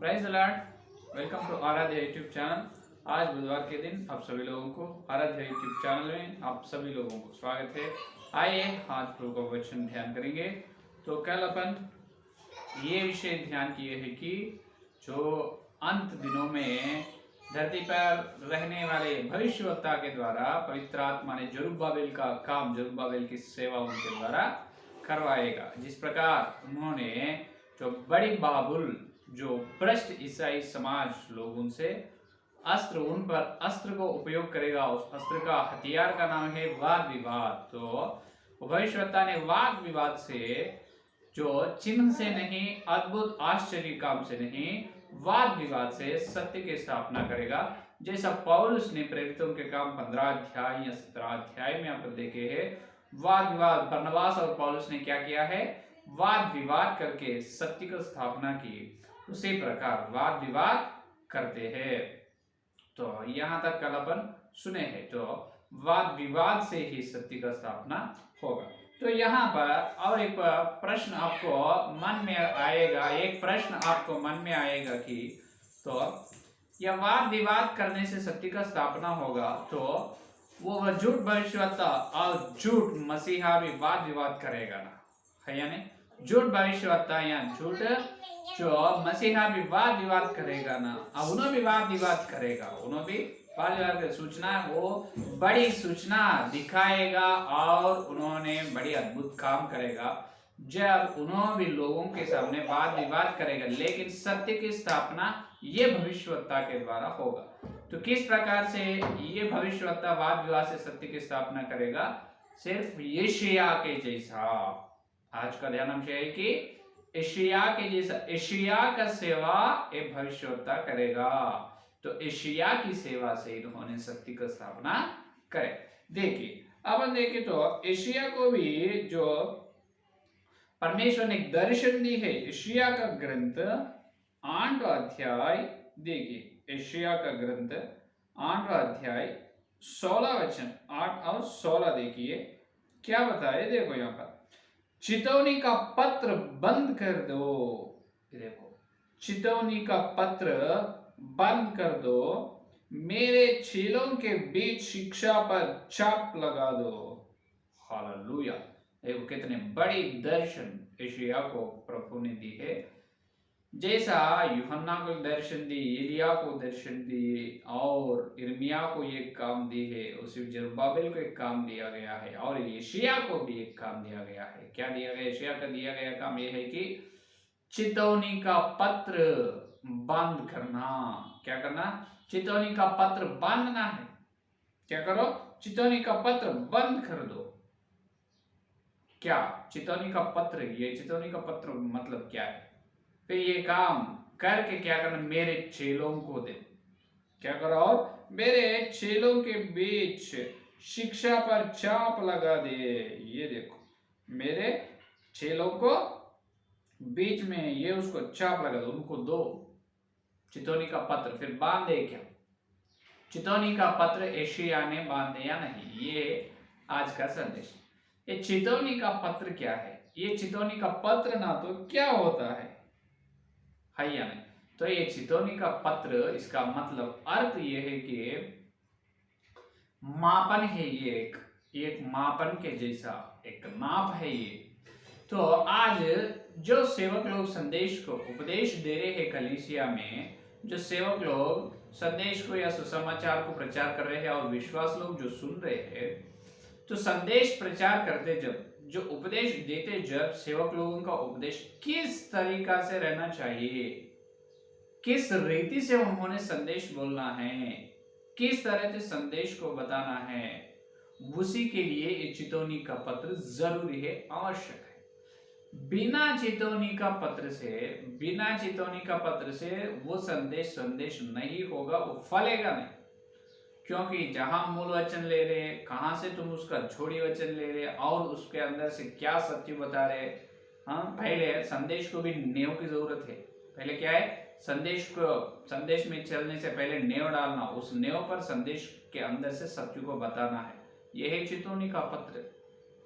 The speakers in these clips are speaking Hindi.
Prize alert. Welcome to Aaradhya YouTube channel. आज बुधवार के दिन आप सभी लोगों को आराध्य यूट्यूब चैनल में आप सभी लोगों को स्वागत है। आइए आज प्रभु का वचन ध्यान करेंगे। तो कल अपन ये विषय ध्यान किए हैं कि जो अंत दिनों में धरती पर रहने वाले भविष्यवक्ता के द्वारा पवित्र आत्मा ने जरुब्बाबेल का काम, जरुब्बाबेल की सेवा उनके द्वारा करवाएगा। जिस प्रकार उन्होंने जो बड़ी बाबुल, जो भ्रष्ट ईसाई समाज लोग उनसे अस्त्र, उन पर अस्त्र को उपयोग करेगा। उस अस्त्र का हथियार का नाम है वाद विवाद। तो भविष्यवक्ता ने वाद विवाद से, जो चिन्ह से नहीं, अद्भुत आश्चर्य काम से नहीं, वाद विवाद से सत्य की स्थापना करेगा। जैसा पौलुस ने प्रेरितों के काम 15 अध्याय या 17 अध्याय में आप देखे हैं, वाद विवाद बरनबास और पौलुस ने क्या किया है, वाद विवाद करके सत्य की स्थापना की। उसी प्रकार वाद विवाद करते हैं। तो यहां तक कल अपन सुने हैं। तो वाद विवाद से ही सत्य का स्थापना होगा। तो यहाँ पर और एक प्रश्न आपको मन में आएगा, एक प्रश्न आपको मन में आएगा कि तो यह वाद विवाद करने से सत्य का स्थापना होगा, तो वो झूठ भविष्यवक्ता और झूठ मसीहा भी वाद विवाद करेगा ना, है या नहीं? झूठ भविष्यवक्ता या झूठ जो मसीहा भी वाद विवाद करेगा ना, अब उन्होंने भी वाद विवाद करेगा, उन्होंने भी वाद विवाद की सूचना, वो बड़ी सूचना दिखाएगा और उन्होंने बड़ी अद्भुत काम करेगा जब उन्होंने भी लोगों के सामने वाद विवाद करेगा। लेकिन सत्य की स्थापना ये भविष्यवक्ता के द्वारा होगा। तो किस प्रकार से ये भविष्यवक्ता वाद विवाद से सत्य की स्थापना करेगा? सिर्फ यशायाह के जैसा। आज का ध्यान विषय है कि यशायाह के जैसा, यशायाह का सेवा एक भविष्यवक्ता करेगा। तो यशायाह की सेवा से इन्होंने सत्य की स्थापना करे। देखिए, अब हम देखें तो यशायाह को भी जो परमेश्वर ने दर्शन दी है, यशायाह का ग्रंथ 8 अध्याय, देखिए यशायाह का ग्रंथ 8 अध्याय 16 वचन 8 और 16 देखिए क्या बताए। देखो यहाँ पर चितौनी का पत्र बंद कर दो। देखो, चितौनी का पत्र बंद कर दो, मेरे चेलों के बीच शिक्षा पर चाप लगा दो। हालेलुया। देखो कितने बड़ी दर्शन यशायाह को प्रभु ने दी है। जैसा यूहन्ना को दर्शन दी, एलिया को दर्शन दी और यिर्मयाह को एक काम दी है, उसी जरुब्बाबेल को एक काम दिया गया है और यशायाह को भी एक काम दिया गया है। क्या दिया गया? यशायाह का दिया गया काम यह है कि चितौनी का पत्र बंद करना। क्या करना? चितौनी का पत्र बांधना है। क्या करो? चितौनी का पत्र बंद कर दो। क्या चितौनी का पत्र? ये चितौनी का पत्र मतलब क्या है? फिर ये काम करके क्या करना? मेरे चेलों को दे। क्या करो? और मेरे चेलों के बीच शिक्षा पर चाप लगा दे। ये देखो, मेरे चेलों को बीच में ये उसको चाप लगा दो, उनको दो चितौनी का पत्र। फिर बांधे क्या? चितौनी का पत्र यशायाह ने बांधे या नहीं, ये आज का संदेश। ये चितौनी का पत्र क्या है? ये चितौनी का पत्र ना तो क्या होता है या नहीं? तो ये चितौनी का पत्र, इसका मतलब अर्थ ये है कि मापन है। ये एक मापन के जैसा एक नाप है ये। तो आज जो सेवक लोग संदेश को उपदेश दे रहे हैं कलीसिया में, जो सेवक लोग संदेश को या सुसमाचार को प्रचार कर रहे हैं और विश्वास लोग जो सुन रहे हैं, तो संदेश प्रचार करते जब, जो उपदेश देते जब, सेवक लोगों का उपदेश किस तरीका से रहना चाहिए, किस रीति से उन्होंने संदेश बोलना है, किस तरह से संदेश को बताना है, उसी के लिए ये चितौनी का पत्र जरूरी है, आवश्यक है। बिना चितौनी का पत्र से वो संदेश नहीं होगा, वो फलेगा नहीं। क्योंकि जहां मूल वचन ले रहे, कहां से तुम उसका छोड़ी वचन ले रहे और उसके अंदर से क्या सत्य बता रहे। हाँ, पहले संदेश को भी नेव की जरूरत है। पहले क्या है? संदेश में चलने से पहले नेव डालना, उस नेव पर संदेश के अंदर से सत्य को बताना है। यह है चितौनी का पत्र।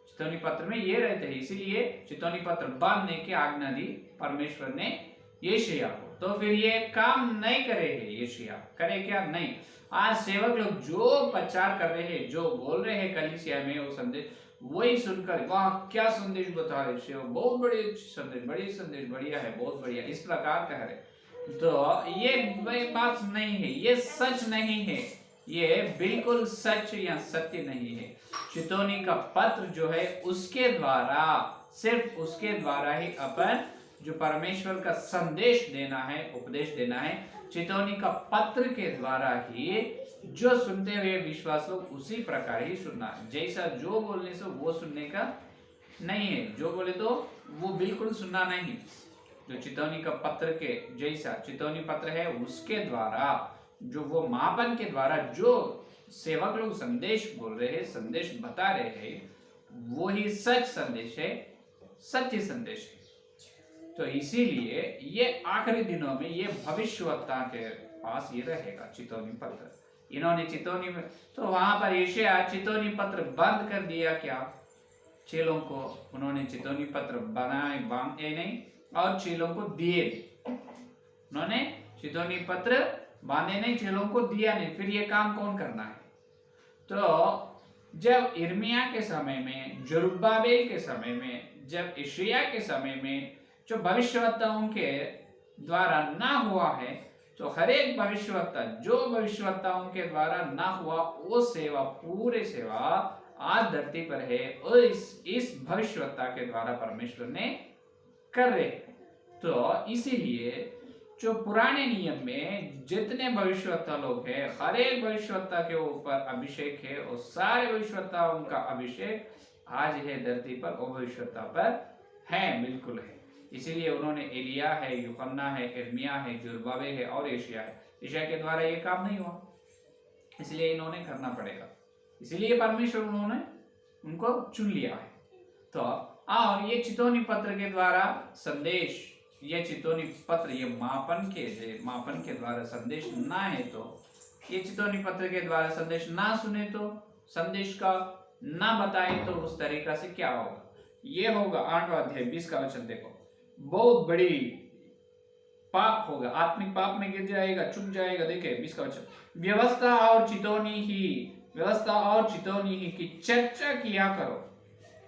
चितौनी पत्र में ये रहते हैं, इसीलिए चितौनी पत्र बांधने की आज्ञा दी परमेश्वर ने यशायाह को। तो फिर ये काम नहीं करे है यशायाह, करे क्या? नहीं। आज सेवक लोग जो प्रचार कर रहे हैं, जो बोल रहे हैं कलीसिया में वो संदेश, वही सुनकर वाह क्या संदेश बता रहे हो, बहुत बड़ी संदेश, बड़ी संदेश, बढ़िया है, बहुत बढ़िया, इस प्रकार कह रहे। तो ये बात नहीं है, ये सच नहीं है, ये बिल्कुल सच या सत्य नहीं है। चितौनी का पत्र जो है उसके द्वारा, सिर्फ उसके द्वारा ही अपन जो परमेश्वर का संदेश देना है, उपदेश देना है, चितौनी का पत्र के द्वारा ही जो सुनते हुए विश्वास लोग उसी प्रकार ही सुनना, जैसा जो बोलने से वो सुनने का नहीं है, जो बोले तो वो बिल्कुल सुनना नहीं। जो चितौनी का पत्र के जैसा चितौनी पत्र है उसके द्वारा, जो वो मापन के द्वारा जो सेवक लोग संदेश बोल रहे हैं, संदेश बता रहे हैं, वो ही सच संदेश है, सत्य संदेश है। तो इसीलिए ये आखिरी दिनों में ये भविष्यवक्ता के पास ये रहेगा चितौनी पत्र। इन्होंने चितौनी में, तो वहां पर यशायाह चितौनी पत्र बंद कर दिया क्या चेलों को? उन्होंने चितौनी पत्र बनाए, बांधे नहीं और चेलों को दिए। उन्होंने चितौनी पत्र बांधे नहीं, चेलों को दिया नहीं, फिर ये काम कौन करना है? तो जब यिर्मयाह के समय में, जरुब्बाबेल के समय में, जब यशायाह के समय में जो भविष्यवक्ताओं के द्वारा ना हुआ है, तो हर एक भविष्यवक्ता, जो भविष्यवक्ताओं के द्वारा ना हुआ, वो सेवा, पूरे सेवा आज धरती पर है और इस भविष्यवक्ता के द्वारा परमेश्वर ने कर रहे। तो इसीलिए जो पुराने नियम में जितने भविष्यवक्ता लोग हैं, हर एक भविष्यवक्ता के ऊपर अभिषेक है और सारे भविष्यवक्ताओं का अभिषेक आज है धरती पर, वो भविष्यवक्ता पर है, बिल्कुल है। इसीलिए उन्होंने एलिया है, यूहन्ना है, यिर्मयाह है, जरुब्बाबेल है और यशायाह है। यशायाह के द्वारा ये काम नहीं हुआ, इसलिए इन्होंने करना पड़ेगा, इसीलिए परमेश्वर उन्होंने उनको चुन लिया है। तो और ये चितौनी पत्र के द्वारा संदेश, ये चितौनी पत्र, ये मापन के द्वारा संदेश ना है, तो ये चितौनी पत्र के द्वारा संदेश ना सुने तो, संदेश का ना बताए तो उस तरीका से क्या होगा? ये होगा 8वां अध्याय 20 का वचन देखो, बहुत बड़ी पाप होगा, आत्मिक पाप में गिर जाएगा, चुप जाएगा। देखे 20 का वचन, व्यवस्था और चितौनी ही की चर्चा किया करो,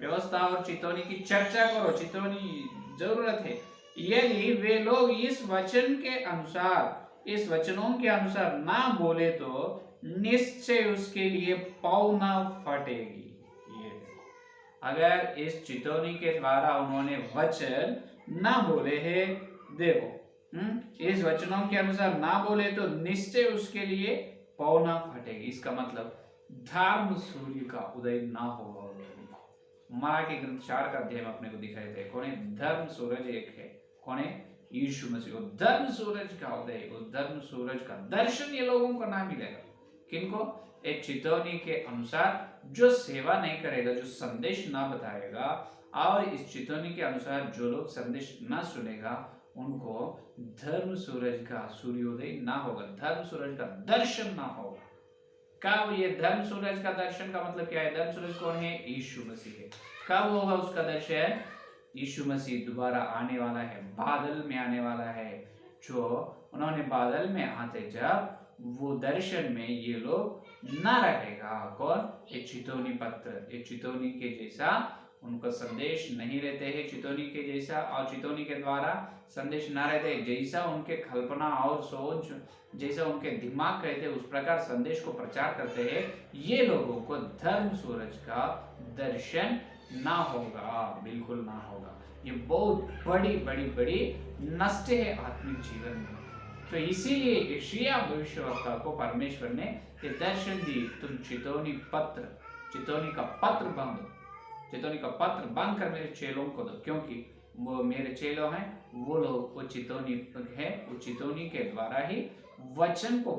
व्यवस्था और चितौनी की चर्चा करो, चितौनी जरूरत है। यदि वे लोग इस वचन के अनुसार, इस वचनों के अनुसार ना बोले तो निश्चय उसके लिए पौना फटेगी। ये अगर इस चितौनी के द्वारा उन्होंने वचन ना बोले हैं, देखो इस वचनों के अनुसार ना बोले तो निश्चय उसके लिए पौना फटेगी। इसका मतलब धर्म सूर्य का उदय ना होगा। मराठी ग्रंथ 4 का अध्याय में अपने को दिखाई थे, कौन है? धर्म सूरज एक है, कौन है? यीशु मसीह। वो धर्म सूरज का उदय, उस धर्म सूरज का दर्शन ये लोगों को ना मिलेगा। किनको? एक चितौनी के अनुसार जो सेवा नहीं करेगा, जो संदेश ना बताएगा, और इस चितौनी के अनुसार जो लोग संदेश ना सुनेगा, उनको धर्म सूरज का सूर्योदय ना होगा, धर्म सूरज का दर्शन ना होगा। कब ये धर्म सूरज का दर्शन का मतलब क्या है? धर्म सूरज कौन है? यीशु मसीह है। कब होगा उसका दर्शन? यीशु मसीह दोबारा आने वाला है, बादल में आने वाला है। जो उन्होंने बादल में आते, जब वो दर्शन में ये लोग ना रहेगा, कौन? एक चितौनी पत्र, एक चितौनी के जैसा उनका संदेश नहीं रहते हैं, चितौनी के जैसा, और चितौनी के द्वारा संदेश ना रहते, जैसा उनके कल्पना और सोच, जैसा उनके दिमाग कहते हैं, उस प्रकार संदेश को प्रचार करते हैं, ये लोगों को धर्म सूरज का दर्शन ना होगा, बिल्कुल ना होगा। ये बहुत बड़ी बड़ी बड़ी नष्ट है आत्मिक जीवन में। तो इसीलिए यशायाह भविष्यवक्ता को परमेश्वर ने ये दर्शन दी, तुम चितौनी का पत्र बांधो, चितौनी का पत्र बांध कर मेरे चेलों को दो, क्योंकि वो मेरे चेलों हैं, वो लोग वो चितौनी है, वो चितौनी के द्वारा ही वचन को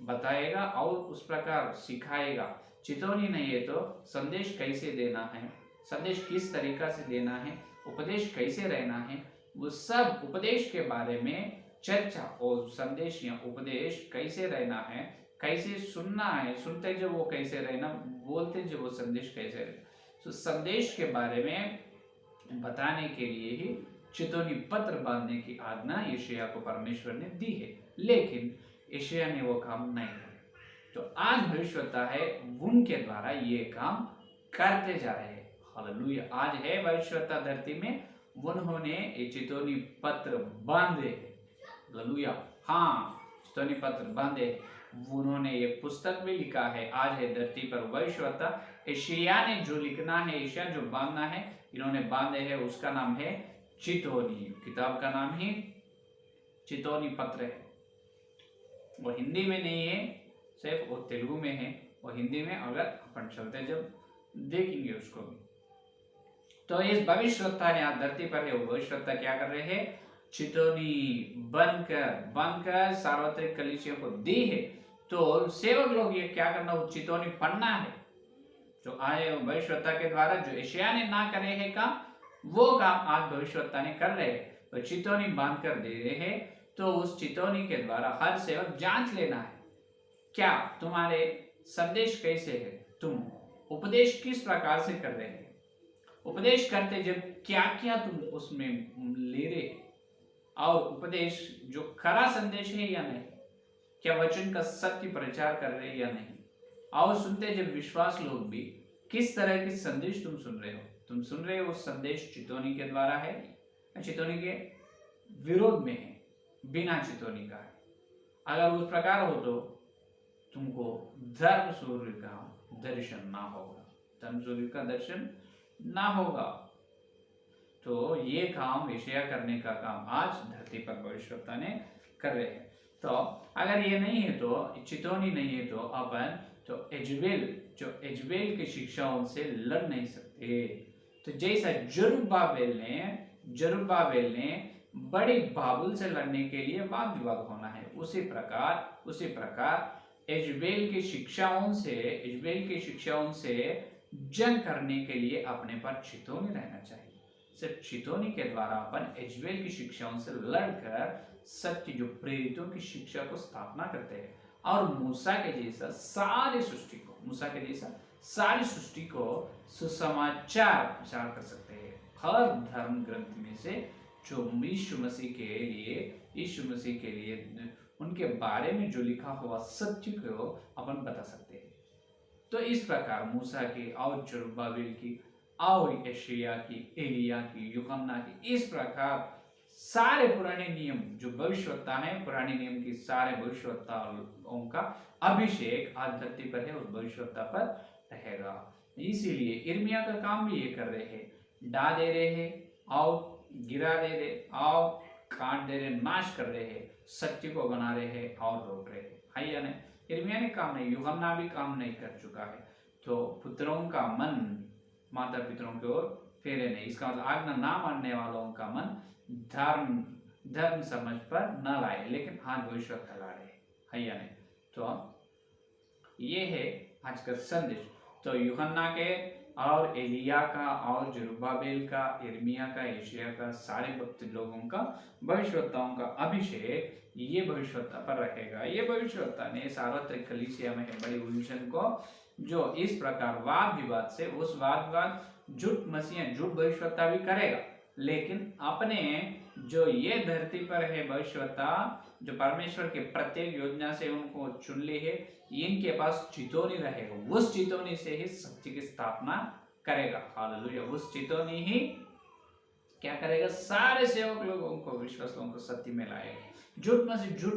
बताएगा और उस प्रकार सिखाएगा। चितौनी नहीं है तो संदेश कैसे देना है, संदेश किस तरीका से देना है, उपदेश कैसे रहना है, वो सब उपदेश के बारे में चर्चा, और संदेश या उपदेश कैसे रहना है, कैसे सुनना है, सुनते जब वो कैसे रहना, बोलते जब वो संदेश कैसे रहना, तो संदेश के बारे में बताने के लिए ही चितौनी पत्र बांधने की आज्ञा यशायाह को परमेश्वर ने दी है, लेकिन यशायाह ने वो काम नहीं किया। तो आज भविष्यवक्ता है उनके द्वारा ये काम करते जा रहे हैं। हालेलुया। आज है भविष्यवक्ता धरती में, उन्होंने ये चितौनी पत्र बांधे। हालेलुया। हाँ, चितौनी पत्र बांधे। उन्होंने ये पुस्तक भी लिखा है। आज है धरती पर भविष्यवक्ता। यशायाह ने जो लिखना है, यशायाह जो बांधना है, इन्होंने बांधे है, उसका नाम है चितौनी। किताब का नाम ही चितौनी पत्र है। वो हिंदी में नहीं है, सिर्फ वो तेलुगु में है। वो हिंदी में अगर अपन चलते जब देखेंगे उसको भी। तो इस भविष्यवक्ता ने आज धरती पर है, वो भविष्यवक्ता क्या कर रहे हैं? चितौनी बनकर सार्वत्रिक कलीसिया को दी है। तो सेवक लोग ये क्या करना, वो चितौनी पढ़ना है। जो आए भविष्यवक्ता के द्वारा जो यशायाह ने ना करे है काम, वो काम आज भविष्यवक्ता ने कर रहे हैं। तो चितौनी बांध कर दे रहे हैं। तो उस चितौनी के द्वारा हर सेवक जांच लेना है, क्या तुम्हारे संदेश कैसे है, तुम उपदेश किस प्रकार से कर रहे हैं, उपदेश करते जब क्या क्या तुम उसमें ले रहे हैं, और उपदेश जो खरा संदेश है या नहीं, क्या वचन का सत्य प्रचार कर रहे हैं या नहीं, और सुनते जब विश्वास लोग भी किस तरह के संदेश तुम सुन रहे हो। तुम सुन रहे हो संदेश चितौनी के द्वारा है, चितौनी के विरोध में है, बिना चितौनी का है। अगर उस प्रकार हो तो तुमको धर्म सूर्य का दर्शन ना होगा, धर्म सूर्य का दर्शन ना होगा। तो ये काम यशायाह करने का काम आज धरती पर भविष्यवक्ता ने कर रहे हैं। तो अगर ये नहीं है, तो चितौनी नहीं है, तो अपन तो एजबेल की शिक्षाओं से लड़ नहीं सकते। तो जैसा जरुब्बाबेल ने बड़ी बाबुल से लड़ने के लिए वाद विवाद होना है, उसी प्रकार एजबेल की शिक्षाओं से जंग करने के लिए अपने पर चितौनी रहना चाहिए। सिर्फ चितौनी के द्वारा अपन एजबेल की शिक्षाओं से लड़कर सत्य जो प्रेरितों की शिक्षा को स्थापना करते हैं, और मूसा के जैसा सारी सृष्टि को सुसमाचार प्रचार कर सकते हैं। हर धर्म ग्रंथ में से जो यीशु मसीह के लिए उनके बारे में जो लिखा हुआ सत्य को अपन बता सकते हैं। तो इस प्रकार मूसा की और जरुब्बाबेल की और यशायाह की, एलिय्याह की, यूहन्ना की, इस प्रकार सारे पुराने नियम जो भविष्यवक्ता है, पुराने नियम की सारे भविष्यवक्ताओं का अभिषेक आज धरती पर है, उस भविष्यवक्ता पर रहेगा। इसीलिए यिर्मयाह का काम भी ये कर रहे हैं, डा दे रहे हैं और गिरा दे रहे और काट दे रहे, नाश कर रहे हैं, सत्य को बना रहे हैं और रोक रहे हैं, है या नहीं? यिर्मयाह ने काम नहीं, यूहन्ना भी काम नहीं कर चुका है। तो पुत्रों का मन माता पितरों की ओर फेरे नहीं, इसका मतलब आज्ञा ना मानने वालों का मन धर्म समझ पर न लाए, लेकिन आज भविष्यवक्ता ला रहे, है या नहीं? तो ये है आज का संदेश। तो यूहन्ना के और एलिय्याह का और जरुब्बाबेल का, यिर्मयाह का, यशायाह का, सारे भक्त लोगों का, भविष्यवक्ताओं का अभिषेक ये भविष्यवक्ता पर रहेगा। ये भविष्यवक्ता ने सार्वत्रिक कलीसिया में बड़ी उलझन को जो इस प्रकार वाद विवाद से, उस वाद विवाद झूठ मसीह झूठ भविष्यवक्ता भी करेगा, लेकिन अपने जो ये धरती पर है भविष्यवक्ता, जो परमेश्वर के प्रत्येक योजना से उनको चुन ली है, इनके पास चितौनी रहेगा, उस चितौनी से ही सत्य की स्थापना करेगा। हालेलुया। उस चितौनी ही क्या करेगा? सारे सेवक लोगों को, विश्वास लोगों को सत्य में लाएगा। झूठ मसीह झूठ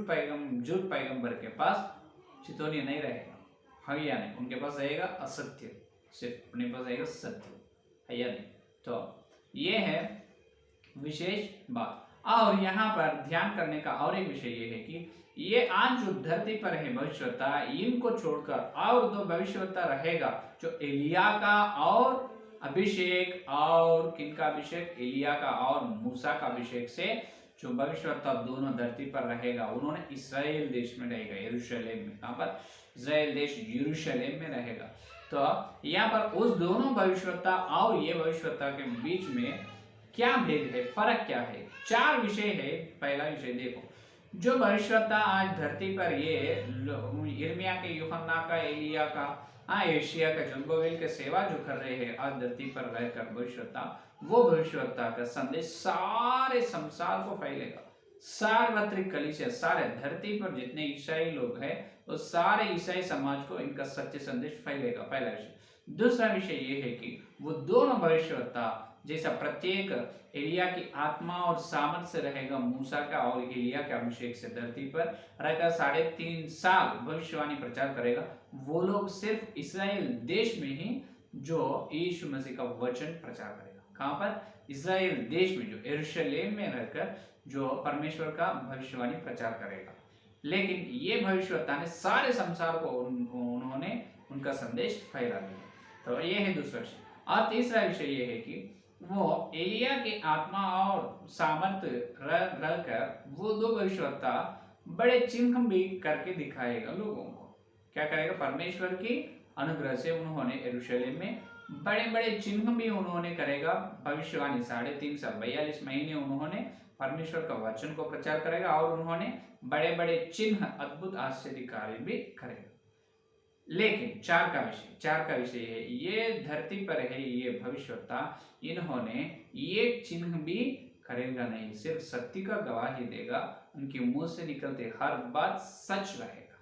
पैगंबर के पास चितौनी नहीं रहेगा, है या नहीं? उनके पास रहेगा असत्य, सिर्फ अपने पास रहेगा सत्य, है या नहीं? तो ये है विशेष बात। और यहाँ पर ध्यान करने का और एक विषय ये है कि ये आज जो धरती पर है भविष्यवक्ता, इनको छोड़कर और दो भविष्यवक्ता रहेगा, जो एलिय्याह का और अभिषेक, और किनका अभिषेक? एलिय्याह का और मूसा का अभिषेक से जो भविष्यवक्ता दोनों धरती पर रहेगा, उन्होंने इस्राएल देश में रहेगा, यरूशलेम में। कहाँ पर? इस्राएल देश यरूशलेम में रहेगा। तो यहाँ पर उस दोनों भविष्यवक्ता और ये भविष्यवक्ता के बीच में क्या भेद है, फर्क क्या है? 4 विषय है। पहला विषय देखो, जो भविष्यवक्ता आज धरती पर ये यिर्मयाह के, यूहन्ना का, एलिय्याह का हाँ, एशिया का जुब्बावेल के सेवा जो कर रहे हैं आज धरती पर रहकर भविष्यवक्ता, वो भविष्यवक्ता का संदेश सारे संसार को फैलेगा। सार्वत्रिक कलीसिया, सारे धरती पर जितने ईसाई लोग हैं वो सारे ईसाई समाज को इनका सत्य संदेश फैलेगा। पहला विषय। दूसरा विषय ये है कि वो दोनों भविष्यवक्ता जैसा प्रत्येक एलिया की आत्मा और सामर्थ से रहेगा, मूसा का और एलिया के अभिषेक से धरती पर रहकर 3.5 साल भविष्यवाणी प्रचार करेगा। वो लोग सिर्फ इस्राएल देश में ही जो यीशु मसीह का वचन प्रचार करेगा। कहां पर? इस्राएल देश में, जो यरूशलेम में रहकर जो परमेश्वर का भविष्यवाणी प्रचार करेगा। लेकिन ये भविष्यवक्ता ने सारे संसार को उन्होंने उनका संदेश फैला दिया। तो ये है दूसरा विषय। और तीसरा विषय ये है कि वो एलिया के आत्मा और सामर्थ रहकर वो दो भविष्यवक्ता बड़े चिन्ह भी करके दिखाएगा लोगों को। क्या करेगा? परमेश्वर की अनुग्रह से उन्होंने यरूशलेम में बड़े बड़े चिन्ह भी उन्होंने करेगा। भविष्यवाणी 3.5 साल 42 महीने उन्होंने परमेश्वर का वचन को प्रचार करेगा और उन्होंने बड़े बड़े चिन्ह, अद्भुत, आश्चर्य कार्य भी करेगा। लेकिन चार का विषय है, ये धरती पर है ये भविष्यवक्ता, इन्होंने ये चिन्ह भी करेगा नहीं, सिर्फ सत्य का गवाही देगा। उनके मुंह से निकलते हर बात सच रहेगा।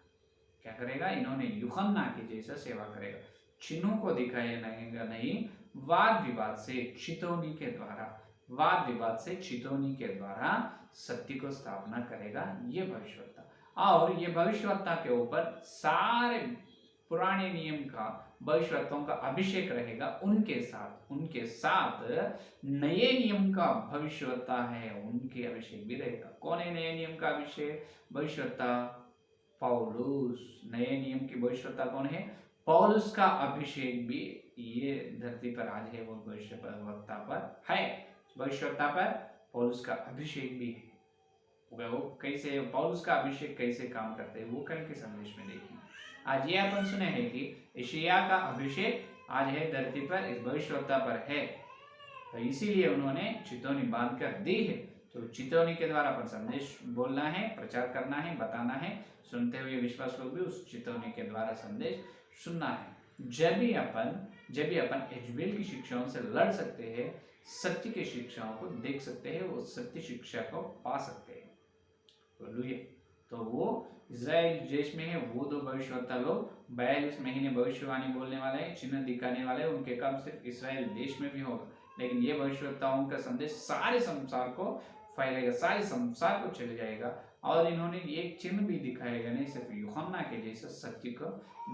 क्या करेगा? इन्होंने यूहन्ना के जैसा सेवा करेगा, चिन्हों को दिखाएगा नहीं, वाद विवाद से चितौनी के द्वारा सत्य को स्थापना करेगा ये भविष्यवक्ता। और ये भविष्यवक्ता के ऊपर सारे पुराने नियम का भविष्यवक्ताओं का अभिषेक रहेगा। उनके साथ नए नियम का भविष्यवक्ता है, उनके अभिषेक भी रहेगा। कौन है नए नियम का अभिषेक? भविष्यवक्ता पौलुस। नए नियम की भविष्यवक्ता कौन है? पौलुस का अभिषेक भी ये धरती पर आज है, वो भविष्यवक्ता पर है। भविष्यवक्ता पर पौलुस का अभिषेक भी है। वो कैसे, पौलुस का अभिषेक कैसे काम करते हैं वो कल के संदेश में देखेंगे। आज ये अपन सुने हैं कि यशायाह का अभिषेक आज है धरती पर, इस भविष्यवक्ता पर है, तो इसीलिए उन्होंने चितौनी बांध कर दी है। तो चितौनी के द्वारा अपन संदेश बोलना है, प्रचार करना है, बताना है। सुनते हुए विश्वास लोग भी उस चितौनी के द्वारा संदेश सुनना है। जब भी अपन एजबेल की शिक्षाओं से लड़ सकते हैं, सत्य की शिक्षाओं को देख सकते हैं, वो सत्य शिक्षा को पा सकते हैं। तो वो इज़राइल देश में है, वो दो भविष्यवक्ता लोग 42 महीने भविष्यवाणी बोलने वाले हैं, चिन्ह दिखाने वाले हैं। उनके काम सिर्फ इस्राएल देश में भी होगा, लेकिन ये भविष्यवक्ताओं का संदेश सारे संसार को फैलेगा, सारे संसार को चले जाएगा। और इन्होंने एक चिन्ह भी दिखाएगा नहीं, सिर्फ यूहन्ना के जैसे सत्य को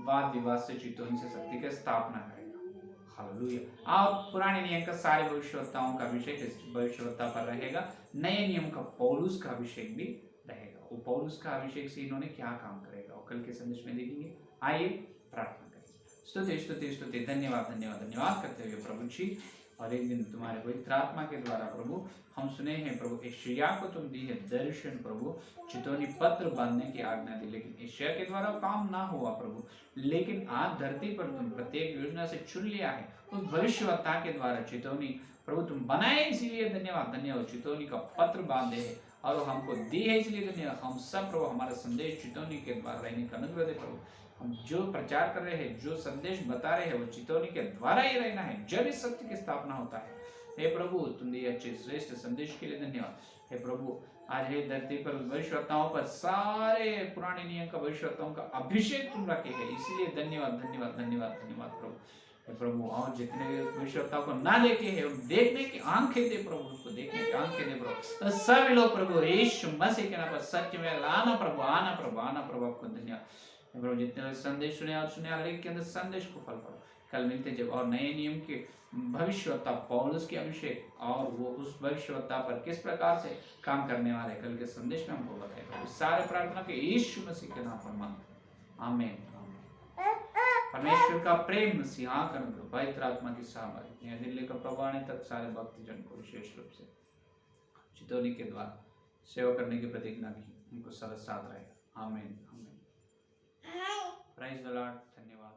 वाद विवाद से, चितौनी से सत्य की स्थापना करेगा। हालेलुया। और पुराने नियम का सारे भविष्यवक्ताओं का अभिषेक इस भविष्यवक्ता पर रहेगा। नए नियम का पौलुस का अभिषेक भी रहेगा। वो पौलुस का अभिषेक से इन्होंने क्या काम करेगा वो कल के संदेश में देखेंगे। आइए प्रार्थना करें। स्तुति धन्यवाद करते हुए प्रभु जी, और एक दिन तुम्हारे पवित्र आत्मा के द्वारा प्रभु हम सुने हैं प्रभु, यशायाह को तुम दी है दर्शन प्रभु, चितौनी पत्र बांधने की आज्ञा दी, लेकिन यशायाह के द्वारा काम ना हुआ प्रभु। लेकिन आज धरती पर तुम प्रत्येक योजना से चुन लिया है, उस भविष्यवक्ता के द्वारा चितौनी प्रभु तुम बनाए, इसीलिए धन्यवाद। चितौनी का पत्र बांधे है और हमको दी है, इसलिए धन्यवाद। हम सब प्रभु हमारा संदेश चितौनी के द्वारा रहने का अनुग्रह दे प्रभु। हम जो प्रचार कर रहे हैं, जो संदेश बता रहे हैं, वो चितौनी के द्वारा ही रहना है, जब इस सत्य की स्थापना होता है। हे प्रभु, तुम दिए अच्छे श्रेष्ठ संदेश के लिए धन्यवाद। हे प्रभु, आज है धरती पर भविष्यवक्ताओं पर सारे पुराने नियम का भविष्यवक्ताओं का अभिषेक तुम रखे है, इसलिए धन्यवाद प्रभु। हे प्रभु, और जितने भविष्यवक्ताओं को ना देखे है, देखने की आंखें दे प्रभु, उसको देखने की आंखें दे प्रभु। तो सभी लोग प्रभु यीशु मसीह के नाम पर सत्य में आना प्रभु, आपको धन्यवाद प्रभु। जितने संदेश सुने हर एक के अंदर संदेश को फल पाओ। कल मिलते जब और नए नियम के भविष्यवक्ता पौलुस के अभिषेक और वो उस भविष्यवक्ता पर किस प्रकार से काम करने वाले कल के संदेश में हमको बताएगा। सारे प्रार्थना के यीशु मसीह के नाम पर मांगते, आमीन। परमेश्वर का प्रेम, सिंहासन, पवित्र आत्मा की सामर्थ्य दिल्ली का प्रवाह तक सारे भक्तजन को विशेष रूप से चितौनी के द्वारा सेवा करने की प्रतिज्ञा की उनको सदा साथ रहेगा। आमीन। Praise the Lord. धन्यवाद।